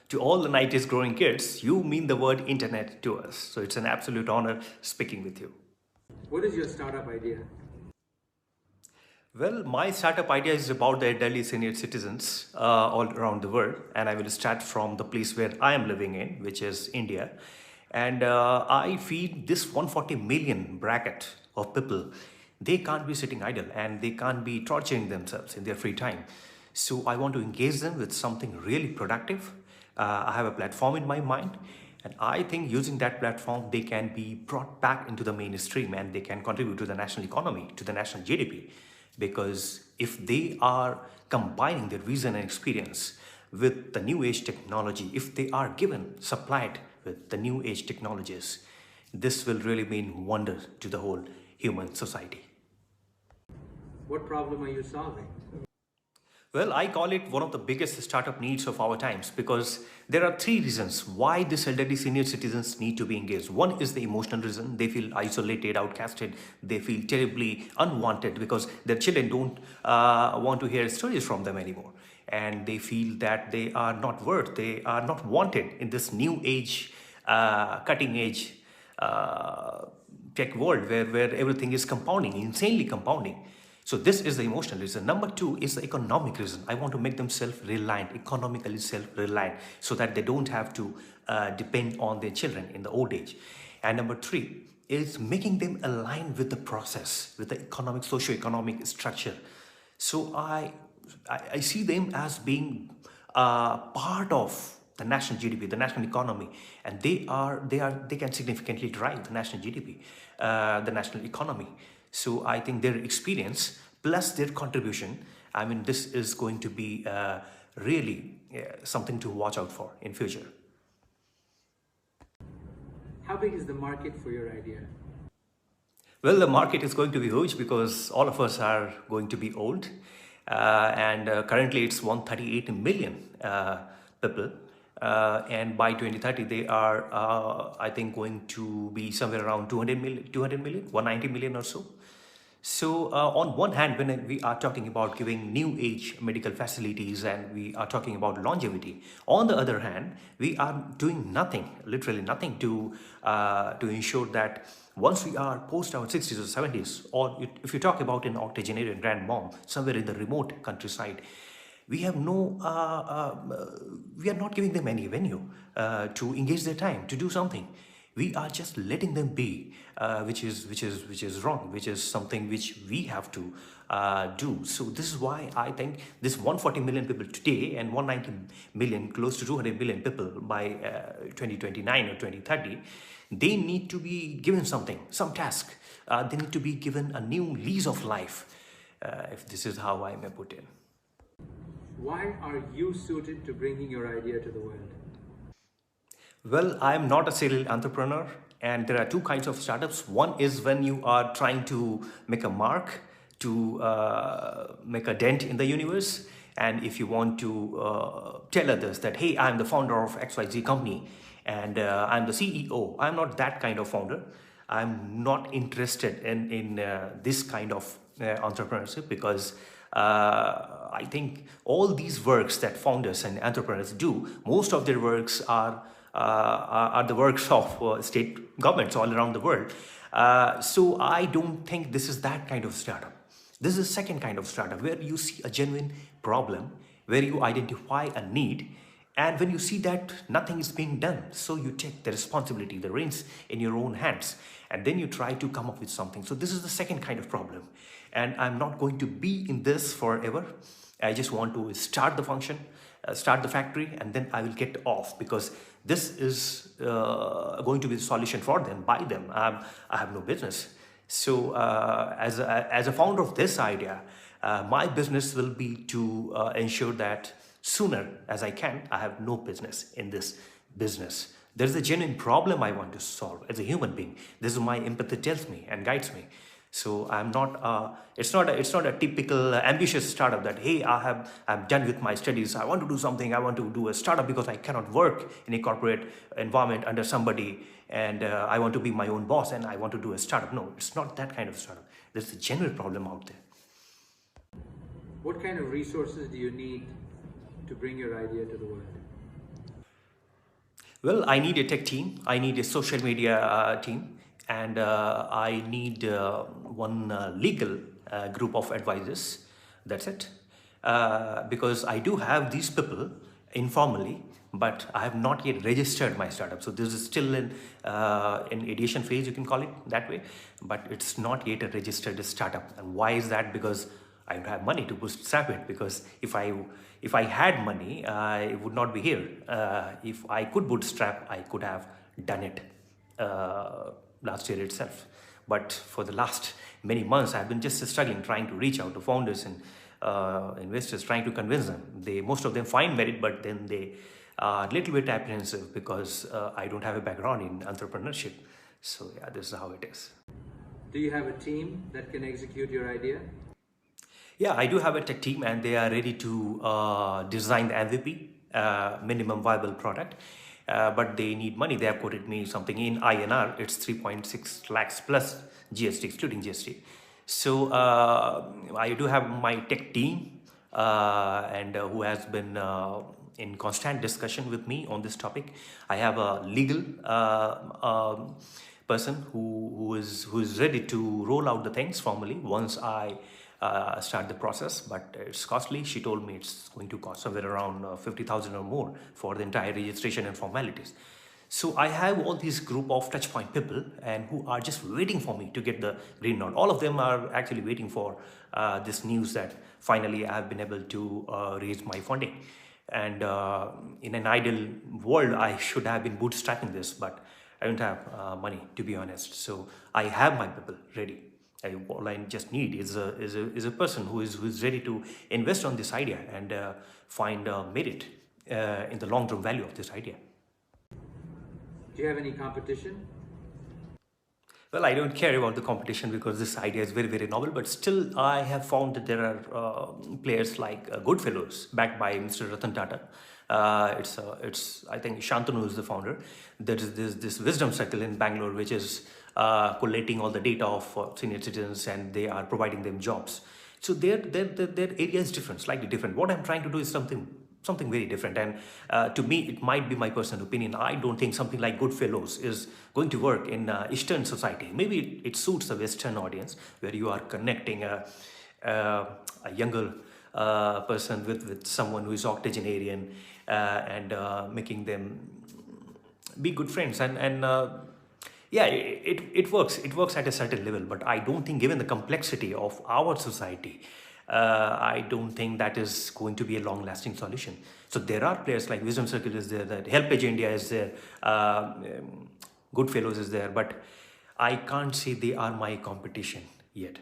To all the 90s growing kids, you mean the word internet to us. So it's an absolute honor speaking with you. What is your startup idea? Well, my startup idea is about the elderly senior citizens all around the world, and I will start from the place where I am living in, which is India. And I feel this 140 million bracket of people, they can't be sitting idle and they can't be torturing themselves in their free time. So I want to engage them with something really productive. I have a platform in my mind, and I think using that platform, they can be brought back into the mainstream and they can contribute to the national economy, to the national GDP. Because if they are combining their vision and experience with the new age technology, if they are given, supplied with the new age technologies, this will really mean wonder to the whole human society. What problem are you solving? Well, I call it one of the biggest startup needs of our times because there are three reasons why these elderly senior citizens need to be engaged. One is the emotional reason. They feel isolated, outcasted. They feel terribly unwanted because their children don't want to hear stories from them anymore. And they feel that they are not worth, they are not wanted in this new age, cutting edge tech world where everything is compounding, insanely compounding. So this is the emotional reason. Number two is the economic reason. I want to make them self-reliant, economically self-reliant, so that they don't have to depend on their children in the old age. And number three is making them align with the process, with the economic, socio-economic structure. So I see them as being part of the national GDP, the national economy, and they can significantly drive the national GDP, the national economy. So I think their experience plus their contribution, I mean, this is going to be really something to watch out for in future. How big is the market for your idea? Well, the market is going to be huge because all of us are going to be old. And currently it's 138 million people. And by 2030, they are, I think, going to be somewhere around 200 million, 190 million or so. So on one hand, when we are talking about giving new age medical facilities and we are talking about longevity, on the other hand, we are doing nothing, literally nothing to ensure that once we are post our 60s or 70s, or if you talk about an octogenarian grandmom somewhere in the remote countryside, we have no we are not giving them any venue to engage their time to do something. We are just letting them be, which is wrong, which is something which we have to do. So this is why I think this 140 million people today and 190 million, close to 200 million people by 2029 or 2030, they need to be given something, some task. They need to be given a new lease of life, if this is how I may put it. Why are you suited to bringing your idea to the world? Well, I'm not a serial entrepreneur, and there are two kinds of startups. One is when you are trying to make a mark, to make a dent in the universe, and if you want to tell others that, hey, I'm the founder of XYZ company, and I'm the CEO. I'm not that kind of founder. I'm not interested in this kind of entrepreneurship because I think all these works that founders and entrepreneurs do, most of their works are the works of state governments all around the world. So I don't think this is that kind of startup. This is a second kind of startup where you see a genuine problem, where you identify a need, and when you see that nothing is being done, so you take the responsibility, the reins in your own hands, and then you try to come up with something. So this is the second kind of problem. And I'm not going to be in this forever. I just want to start the function, start the factory, and then I will get off because this is going to be the solution for them, by them. I have no business. So as a founder of this idea, my business will be to ensure that sooner as I can, I have no business in this business. There's a genuine problem I want to solve as a human being. This is my empathy tells me and guides me. So I'm not. It's not a typical ambitious startup that hey I'm done with my studies. I want to do something. I want to do a startup because I cannot work in a corporate environment under somebody, and I want to be my own boss and I want to do a startup. No, it's not that kind of startup. There's a genuine problem out there. What kind of resources do you need to bring your idea to the world? Well, I need a tech team. I need a social media team, and I need one legal group of advisors. That's it. Because I do have these people informally, but I have not yet registered my startup. So this is still in ideation phase, you can call it that way, but it's not yet a registered startup. And why is that? Because I don't have money to bootstrap it, because if I had money, I would not be here. If I could bootstrap, I could have done it last year itself. But for the last many months, I've been just struggling, trying to reach out to founders and investors, trying to convince them. Most of them find merit, but then they are a little bit apprehensive because I don't have a background in entrepreneurship. So yeah, this is how it is. Do you have a team that can execute your idea? Yeah, I do have a tech team, and they are ready to design the MVP, minimum viable product. But they need money. They have quoted me something in INR. It's 3.6 lakhs plus GST, excluding GST. So I do have my tech team, and who has been in constant discussion with me on this topic. I have a legal person who is ready to roll out the things formally once I start the process, but it's costly. She told me it's going to cost somewhere around 50,000 or more for the entire registration and formalities. So I have all these group of touchpoint people and who are just waiting for me to get the green nod. All of them are actually waiting for this news that finally I have been able to raise my funding. And in an ideal world, I should have been bootstrapping this, but I don't have money, to be honest. So I have my people ready. All I just need is a person who is ready to invest on this idea and find merit in the long term value of this idea. Do you have any competition? Well, I don't care about the competition because this idea is very, very novel. But still, I have found that there are players like Goodfellows, backed by Mr. Ratan Tata. It's I think Shantanu is the founder. There is this wisdom circle in Bangalore, which is collating all the data of senior citizens, and they are providing them jobs. So their area is different, slightly different. What I'm trying to do is something very different, and to me it might be my personal opinion. I don't think something like Goodfellows is going to work in Eastern society. Maybe it suits the Western audience, where you are connecting a younger person with someone who is octogenarian, and making them be good friends, and yeah, it works at a certain level, but I don't think, given the complexity of our society, I don't think that is going to be a long lasting solution. So there are players like Wisdom Circle is there, that Helpage India is there, Goodfellows is there, but I can't say they are my competition yet.